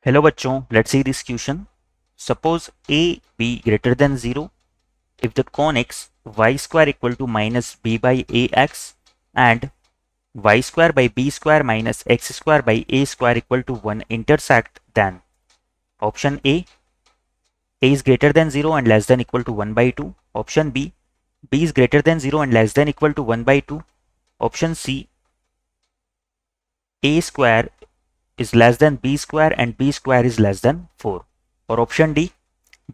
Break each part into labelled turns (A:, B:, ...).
A: Hello बच्चों, let's see this question. Suppose a b greater than 0 if the conics y square equal to minus b by ax and y square by b square minus x square by a square equal to 1 intersect, then option a is greater than 0 and less than equal to 1 by 2. Option b is greater than 0 and less than equal to 1 by 2. Option c, a square is less than b square and b square is less than 4. और option D,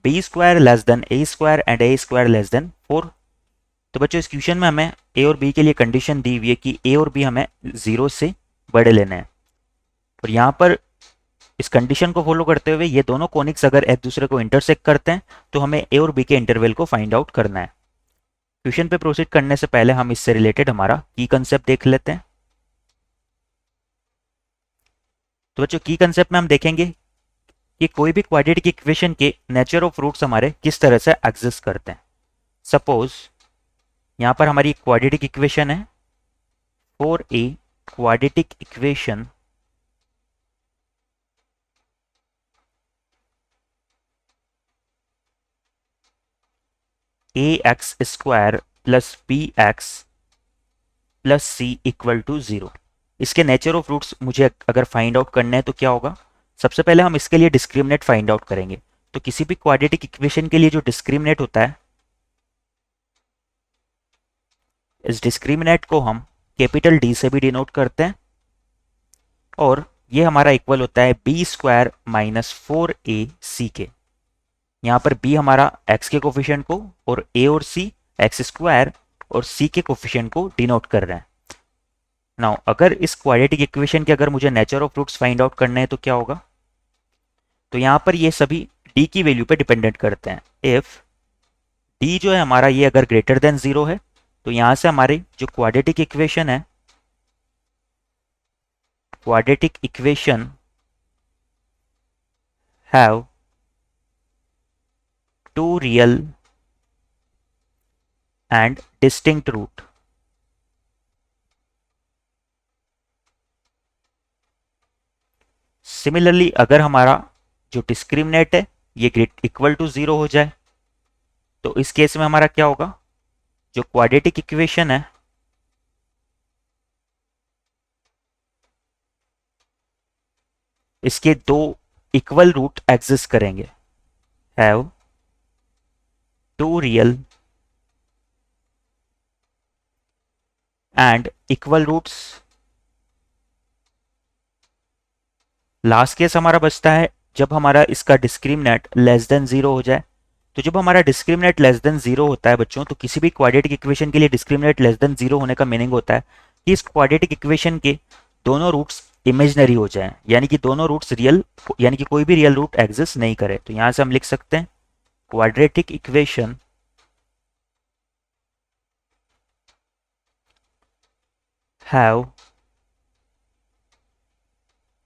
A: B square less than A square and A square less than 4. तो बच्चों इस question में हमें ए और B के लिए condition दी हुई है कि ए और बी हमें 0 से बड़े लेने हैं, और यहाँ पर इस कंडीशन को फॉलो करते हुए ये दोनों कोनिक्स अगर एक दूसरे को इंटरसेक्ट करते हैं तो हमें ए और बी के इंटरवल को फाइंड आउट करना है. क्वेश्चन पे प्रोसीड करने से पहले हम इससे रिलेटेड हमारा की कंसेप्ट देख लेते हैं. तो बच्चों की कंसेप्ट में हम देखेंगे कि कोई भी क्वाड्रेटिक इक्वेशन के नेचर ऑफ रूट्स हमारे किस तरह से एग्जिस्ट करते हैं. सपोज यहां पर हमारी क्वाड्रेटिक इक्वेशन है. For a quadratic equation A X square plus B X plus C equal to 0. इसके नेचर ऑफ रूट्स मुझे अगर फाइंड आउट करना है तो क्या होगा. सबसे पहले हम इसके लिए डिस्क्रिमिनेट फाइंड आउट करेंगे. तो किसी भी क्वाड्रेटिक इक्वेशन के लिए जो डिस्क्रिमिनेट होता है, इस डिस्क्रिमिनेट को हम कैपिटल डी से भी डिनोट करते हैं, और ये हमारा इक्वल होता है बी स्क्वायर माइनस 4 सी के. यहाँ पर बी हमारा एक्स के कोफिशिएंट को और ए और सी एक्स स्क्वायर और सी के कोफिशिएंट को डिनोट कर रहे हैं. नाउ अगर इस क्वाड्रेटिक इक्वेशन के अगर मुझे nature of roots find out करना है तो क्या होगा. तो यहां पर ये सभी डी की वैल्यू पे डिपेंडेंट करते हैं. इफ डी जो है हमारा ये अगर ग्रेटर देन 0 है तो यहां से हमारी जो क्वाड्रेटिक इक्वेशन है, quadratic equation have two real and distinct root. Similarly अगर हमारा जो डिस्क्रिमिनेट है ये इक्वल टू 0 हो जाए तो इस केस में हमारा क्या होगा. जो क्वाड्रेटिक इक्वेशन है इसके दो इक्वल रूट एग्जिस्ट करेंगे. Have two real and equal roots. Last case हमारा बचता है जब हमारा इसका डिस्क्रिमिनेट लेस देन 0 हो जाए. तो जब हमारा डिस्क्रिमिनेट लेस देन 0 होता है बच्चों, तो किसी भी क्वाड्रेटिक इक्वेशन के लिए डिस्क्रिमिनेट लेस देन 0 होने का मीनिंग होता है कि इस क्वाड्रेटिक इक्वेशन के दोनों रूट्स इमेजनरी हो जाएं, यानी कि दोनों रूट्स रियल, यानी कि कोई भी रियल रूट एग्जिस्ट नहीं करे. तो यहां से हम लिख सकते हैं quadratic equation have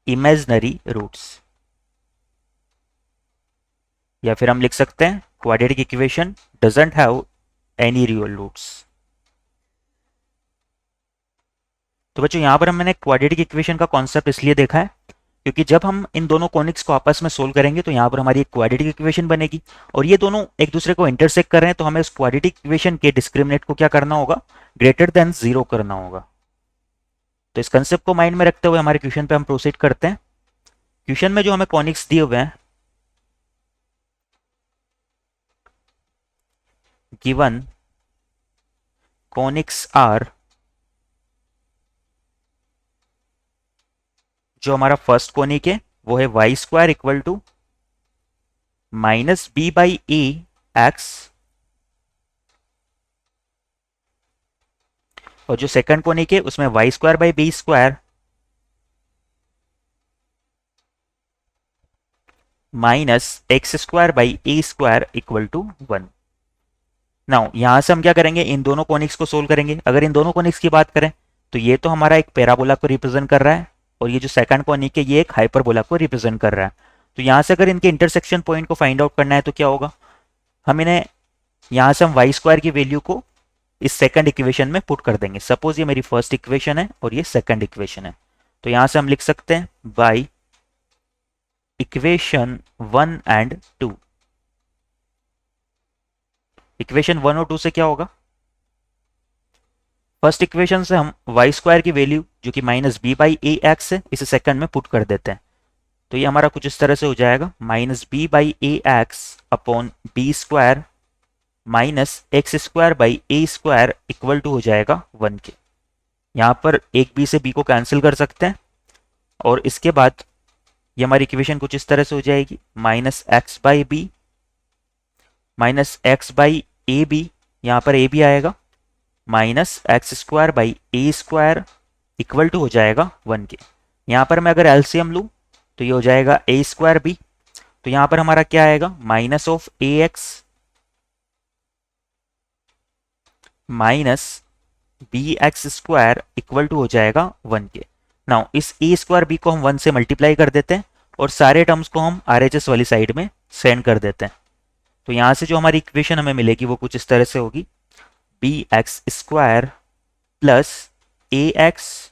A: imaginary roots, या फिर हम लिख सकते हैं quadratic equation doesn't have any real roots. तो बच्चों यहां पर मैंने क्वाड्रेटिक इक्वेशन का कॉन्सेप्ट इसलिए देखा है क्योंकि जब हम इन दोनों कॉनिक्स को आपस में सोल्व करेंगे तो यहां पर हमारी एक क्वाड्रेटिक इक्वेशन बनेगी, और ये दोनों एक दूसरे को इंटरसेक्ट कर रहे हैं, तो हमें उस क्वाड्रेटिक इक्वेशन के डिस्क्रिमिनेट को क्या करना होगा, ग्रेटर देन 0 करना होगा. तो इस कंसेप्ट को माइंड में रखते हुए हमारे क्वेश्चन पे हम प्रोसीड करते हैं. क्वेश्चन में जो हमें कॉनिक्स दिए हुए हैं, गिवन कॉनिक्स आर, जो हमारा फर्स्ट कोनिक है वो है Y square equal to minus B by A X, और जो सेकंड कोनिक है उसमें Y square by B square minus X square by A square equal to 1. Now यहां से हम क्या करेंगे, इन दोनों कोनिक्स को सोल्व करेंगे. अगर इन दोनों कोनिक्स की बात करें तो ये तो हमारा एक पैराबोला को रिप्रेजेंट कर रहा है, और ये जो सेकंड कोनिक है ये एक हाइपरबोला को रिप्रेजेंट कर रहा है. तो यहां से अगर इनके इंटरसेक्शन पॉइंट को फाइंड आउट करना है तो क्या होगा, हम इन्हें यहां से हम वाई स्क्वायर की वैल्यू को इस सेकंड इक्वेशन में पुट कर देंगे. सपोज ये मेरी फर्स्ट इक्वेशन है और ये सेकंड इक्वेशन है, तो यहां से हम लिख सकते हैं y इक्वेशन 1 एंड 2। इक्वेशन 1 और 2 से क्या होगा? फर्स्ट इक्वेशन से हम वाई स्क्वायर की वैल्यू जो कि minus B by A X है इसे सेकंड में पुट कर देते हैं। तो ये हमारा कुछ इस तरह से हो जाएगा, minus B by A X upon B square minus X square by A square equal to हो जाएगा 1 के। यहाँ पर एक बी से बी को कैंसिल कर सकते हैं और इसके बाद ये हमारी इक्वेशन कुछ इस तरह से हो जाएगी, minus X by B minus X by A B, यहाँ पर ए बी आएगा, minus X square by A square equal to हो जाएगा 1 के। यहाँ पर मैं अगर एलसीएम लूँ तो ये हो जाएगा ए स्क्वायर बी। तो यहाँ पर हमारा क्या आएगा, minus of A X minus B X square equal to हो जाएगा 1 के। नाउ इस ए स्क्वायर बी को हम 1 से मल्टीप्लाई कर देते हैं और सारे टर्म्स को हम आरएचएस वाली साइड में सेंड कर देते हैं। तो यहाँ से जो हमारी इक्वेशन हमें मिलेगी वो कुछ इस तरह से होगी, B X square plus A X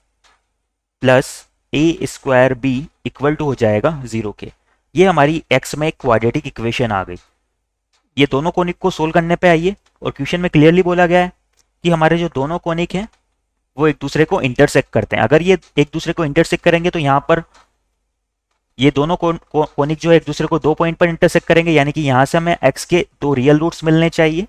A: plus A square B equal to हो जाएगा 0 के। ये हमारी एक्स में एक क्वाड्रेटिक इक्वेशन आ गई। ये दोनों कोनिक को सोल्व करने पे आइए और क्वेश्चन में क्लियरली बोला गया है कि हमारे जो दोनों कोनिक हैं वो एक दूसरे को इंटरसेक्ट करते हैं। अगर ये एक दूसरे को इंटरसेक्ट करेंगे तो यहाँ पर ये दोनों कोनिक जो है एक दूसरे को 2 पॉइंट पर इंटरसेक्ट करेंगे, यानी कि यहाँ से हमें x के 2 रियल रूट्स मिलने चाहिए।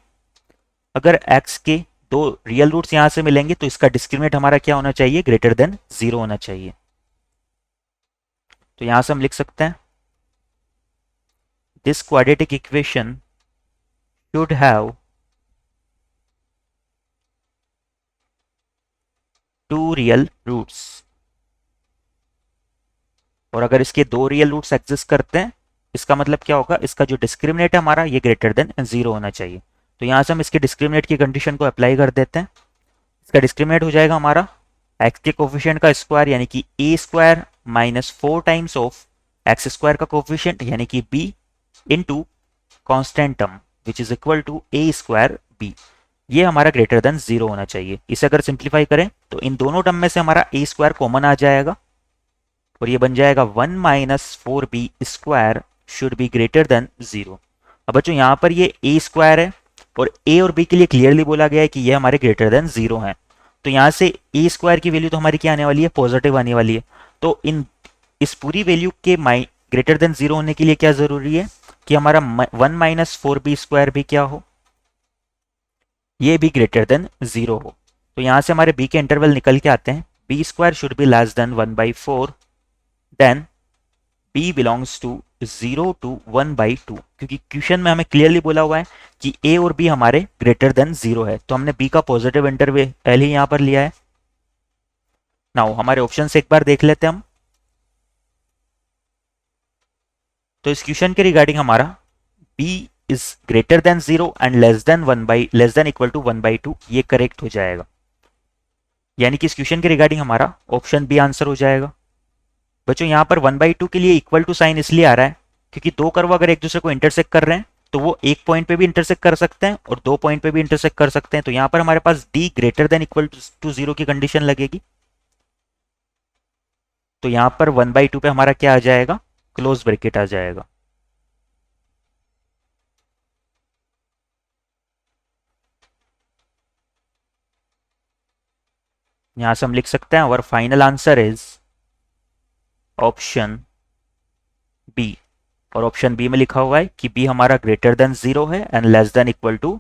A: अगर x के 2 रियल रूट्स यहाँ से मिलेंगे तो इसका डिस्क्रिमिनेट हमारा क्या होना चाहिए, ग्रेटर देन 0 होना चाहिए। तो यहाँ से हम लिख सकते हैं this quadratic equation should have 2 real roots. और अगर इसके 2 रियल रूट्स एग्जिस्ट करते हैं इसका मतलब क्या होगा, इसका जो डिस्क्रिमिनेट है हमारा ये ग्रेटर देन 0 होना चाहिए। तो यहाँ से हम इसके डिस्क्रिमिनेट की कंडीशन को अप्लाई कर देते हैं। इसका डिस्क्रिमिनेट हो जाएगा हमारा x के कोफिशिएंट का स्क्वायर यानी कि a square minus 4 times of X square का कोफिशिएंट यानी कि b into constant term which is equal to a square b। ये हमारा ग्रेटर देन 0 होना चाहिए। इसे अगर सिंप्लीफाई करें तो इन दोनों टर्म में से हमारा a स्क्वायर कॉमन आ जाएगा और ये बन जाएगा 1 minus 4b square should be greater than 0। अब बच्चों यहाँ पर ये a स्क्वायर है और a और b के लिए क्लियरली बोला गया है कि ये हमारे ग्रेटर देन 0 हैं। तो यहाँ से a स्क्वायर की वैल्यू तो हमारी क्या आने वाली है, पॉजिटिव आने वाली है। तो इस पूरी वैल्यू के ग्रेटर देन 0 होने के लिए क्या जरूरी है कि हमारा 1 माइनस 4b स्क्वायर भी क्या हो, ये भी ग्रेटर देन 0 हो। तो यहाँ से हमारे b के इंटरवल निकल के आते हैं, b square should be less than 1/4, then b belongs to 0 to 1/2, क्योंकि क्वेश्चन में हमें क्लियरली बोला हुआ है कि a और b हमारे ग्रेटर देन 0 है। तो हमने b का पॉजिटिव इंटरवल ही यहाँ पर लिया है। नाउ हमारे ऑप्शन से एक बार देख लेते हैं हम। तो इस क्वेश्चन के रिगार्डिंग हमारा b is greater than 0 and less than equal to 1/2 ये करेक्ट हो जाएगा। यानी कि इस क्वेश्चन के रिगार्डिंग हमारा ऑप्शन बी आंसर हो जाएगा। बच्चों यहाँ पर 1/2 के लिए इक्वल टू साइन इसलिए आ रहा है क्योंकि दो कर्व अगर एक दूसरे को इंटरसेक्ट कर रहे हैं तो वो एक पॉइंट पे भी इंटरसेक्ट कर सकते हैं और 2 पॉइंट पे भी इंटरसेक्ट कर सकते हैं। तो यहाँ पर हमारे पास d greater than equal to 0 की कंडीशन लगेगी। तो यहाँ पर 1/2 पे हमारा क्या आ जाएगा, क्लोज ब्रैकेट आ जाएगा। यहां से हम लिख सकते हैं और final answer is option B. और ऑप्शन बी में लिखा हुआ है कि बी हमारा ग्रेटर देन 0 है and less than equal to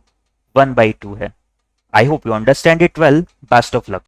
A: 1/2 है। I hope you understand it well. Best of luck.